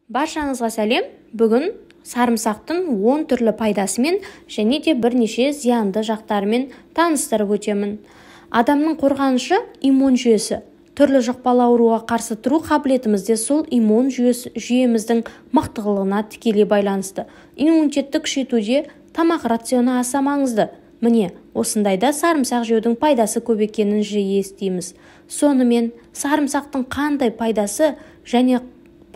Баршаңызға сәлем. Бүгін сарымсақтың 10 түрлі пайдасымен және де бірнеше зиянды жақтарымен таныстырып өтемін. Адамның қорғанышы иммун жүйесі. Түрлі жұқпалы ауруға қарсы тұру қабілетімізде сол иммун жүйеміздің мықтылығына тікелей байланысты. Иммунитетті күшейтуде тамақ рационы аса маңызды. Міне, осындайда сарымсақ жеудің пайдасы көп екенін жиі естиміз. Сонымен сарымсақтың қандай пайдасы және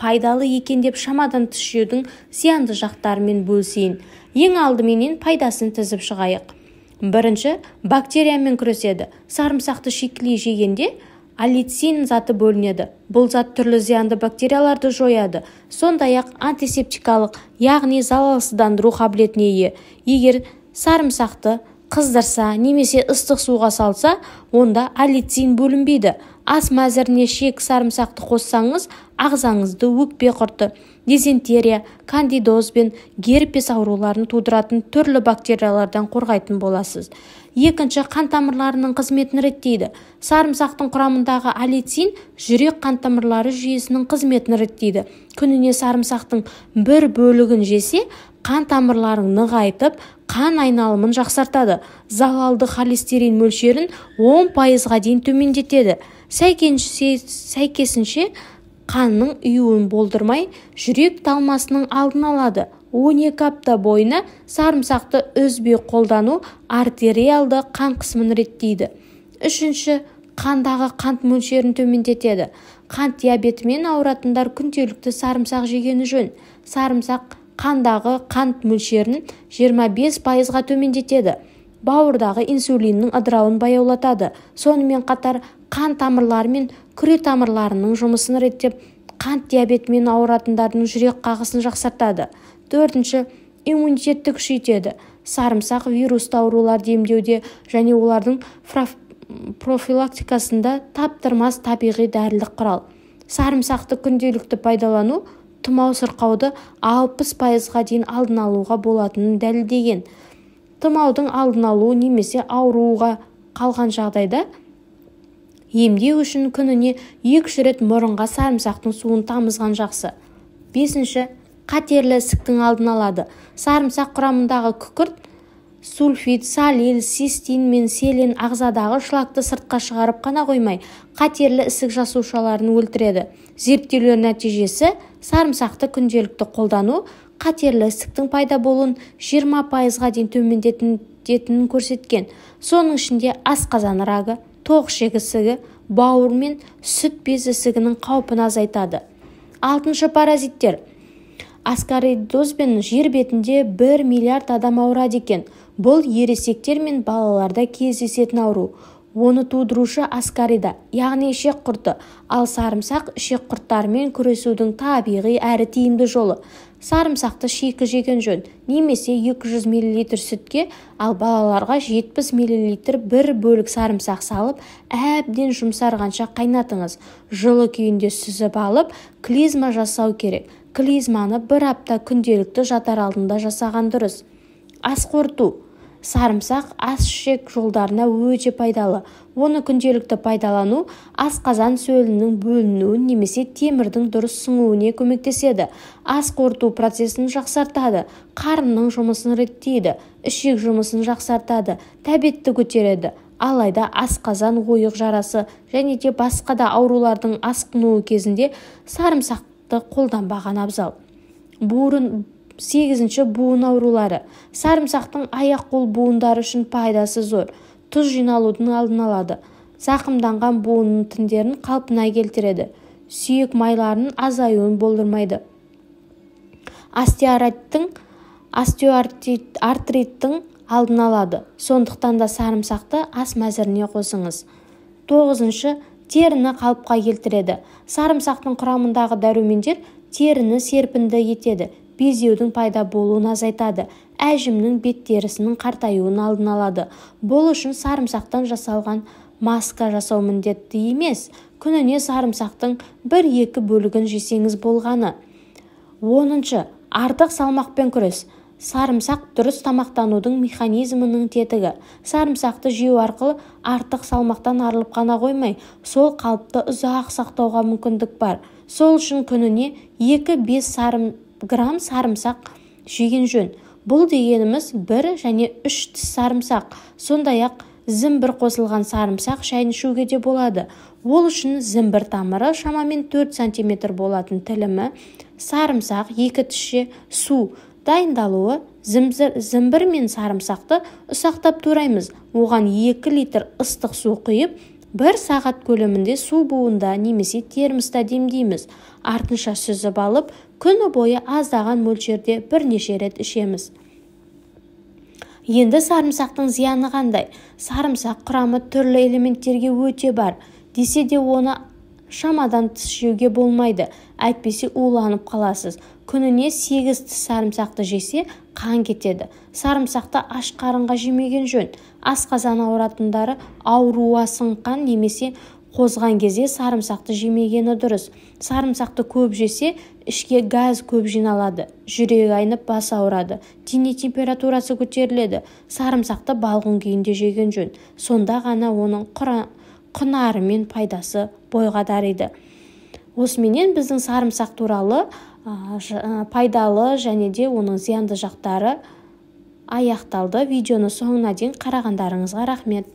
пайдалы екен деп шамадан тыс жеудің зиянды жақтарымен бөлісейін. Ең алдыменен пайдасын тізіп шығайық. Бірінші, бактериямен күреседі. Сарымсақты шикілей жегенде аллицин заты бөлінеді. Бұл зат түрлі зиянды бактерияларды жояды. Сондай-ақ антисептикалық, яғни залалсыздандыру қабілетіне ие. Егер сарымсақты қыздырса немесе ыстық суға салса, онда аллицин бөлінбейді. Ас мәзіріне шек сарымсақты қоссаңыз, ағзаңызды өкпе құрты, дизентерия, кандидоз бен герпес ауруларын тудыратын түрлі бактериялардан қорғайтын боласыз. Екінші, қан тамырларының қызметін реттейді. Сарымсақтың құрамындағы аллицин жүрек қан тамырлары жүйесінің қызметін реттейді. Күніне сарымсақтың бір бөлігін жесе, қан тамырларын нығайтып, қан айналымын жақсартады. Залалды холестерин мөлшерін 10%-ға дейін төмендетеді. Сәйкесінше қанның ұюын болдырмай, жүрек талмасының алдын алады. 12 апта бойына сарымсақты үзбей қолдану артериалды қан қысымын реттейді. Үшінші, қандағы қант мөлшерін төмендетеді. Қант диабетімен ауыратындар күнделікті сарымсақ жегені жөн. Сарымсақ қандағы қант мөлшерін 25%-ға төмендетеді. Бауырдағы инсулиннің ыдырауын баяулатады. Сонымен қатар қан тамырлары мен күре тамырларының жұмысын реттеп, қант диабетімен ауыратындардың жүрек қағысын жақсартады. Төртінші, иммунитетті күшейтеді. Сарымсақ вирусты ауруларды емдеуде және олардың профилактикасында таптырмас табиғи дәрілік құрал. Сарымсақты күнделікті пайдалану тұмау сырқауды 60%-ға дейін алдын алуға болатынын дәлелдеген. Тұмаудың алдын алу немесе ауруға қалған жағдайда емдеу үшін күніне 2 рет мұрынға сарымсақтың суын тамызған жақсы. Бесінші, қатерлі ісіктің алдын алады. Сарымсақ құрамындағы күкірт, сульфид, салил, цистин мен селен ағзадағы шлакты сыртқа шығарып қана қоймай, қатерлі ісік жасушаларын өлтіреді. Зерттеулер нәтижесі сарымсақты күнделікті қолдану қатерлі ісіктің пайда болуын 20%-ға дейін төмендететінін көрсеткен. Соның ішінде асқазан рагы, тоқ ішек ісігі, бауыр мен сүт безі ісігінің қаупін азайтады. Алтыншы, паразиттер. Аскаридозбен жер бетінде 1 миллиард адам ауырады екен. Бұл ересектер мен балаларда кездесетін ауру. Оны тудырушы аскарида, яғни ішек құрты, ал сарымсақ ішек құрттарымен күресудің табиғи әрі тиімді жолы. Сарымсақты шикі жеген жөн, немесе 200 мл сүтке, ал балаларға 70 мл бір бөлік сарымсақ салып, әбден жұмсарғанша қайнатыңыз. Жылы күйінде сүзіп алып, клизма жасау керек. Клизманы 1 апта күнделікті жатар алдында жасаған дұрыс. Ас қорыту. Сарымсақ ас-ішек жолдарына өте пайдалы. Оны күнделікті пайдалану асқазан сөлінің бөлінуін немесе темірдің дұрыс сіңуіне көмектеседі. Ас қорыту процесін жақсартады, қарынның жұмысын реттейді, ішек жұмысын жақсартады, тәбетті көтереді. Алайда асқазан ойық жарасы және де басқа да аурулардың асқынуы кезінде сарымсақты қолданбаған абзал. 8-ші, буын аурулары. Сарымсақтың аяқ-қол буындары үшін пайдасы зор. Тұз жиналудың алдын алады. Зақымданған буынның тіндерін қалпына келтіреді. Сүйек майларының азаюын болдырмайды. Остеоартриттің алдын алады. Сондықтан да сарымсақты ас мәзіріне қосыңыз. 9-ші, теріні қалыпқа келтіреді. Сарымсақтың құрамындағы дәрумендер теріні серпінді етеді. Безеудің пайда болуын азайтады. Әжімнің бет терісінің қартаюын алдын алады. Бұл үшін сарымсақтан жасалған маска жасау міндетті емес. Күніне сарымсақтың 1-2 бөлігін жесеңіз болғаны. 10-ші, артық салмақпен күрес. Сарымсақ дұрыс тамақтанудың механизмінің тетігі. Сарымсақты жеу арқылы артық салмақтан арылып қана қоймай, сол қалыпты ұзақ сақтауға мүмкіндік бар. Сол үшін күніне 2-5 грамм сарымсақ жеген жөн. Бұл дегеніміз 1 және 3 тіс сарымсақ. Сондай-ақ зімбір қосылған сарымсақ шайын ішуге де болады. Ол үшін зімбір тамыры шамамен 4 см болатын тілімі, сарымсақ 2 тісше су. Дайындалуы: зімбір мен сарымсақты ұсақтап тураймыз. Оған 2 литр ыстық су құйып, 1 сағат көлемінде су буында немесе термоста демдейміз. Артынша сүзіп алып, күні бойы аздаған мөлшерде бірнеше рет ішеміз. Енді сарымсақтың зияны қандай? Сарымсақ құрамы түрлі элементтерге өте бар. Десе де оны шамадан тыс жеуге болмайды. Әйтпесе уланып қаласыз. Күніне 8 тіс сарымсақты жесе қан кетеді. Сарымсақты аш қарынға жемеген жөн. Асқазан ауыратындары ауруы асқынған немесе қозған кезде сарымсақты жемегені дұрыс. Сарымсақты көп жесе ішке газ көп жиналады. Жүрегі айнып бас ауырады. Дене температурасы көтеріледі. Сарымсақты балғын күйінде жеген жөн. Сонда ғана оның құнары мен пайдасы бойға дариды. Осыменен біздің сарымсақ туралы пайдалы және де оның зиянды жақтары аяқталды. Видеоны соңына дейін қарағандарыңызға рахмет.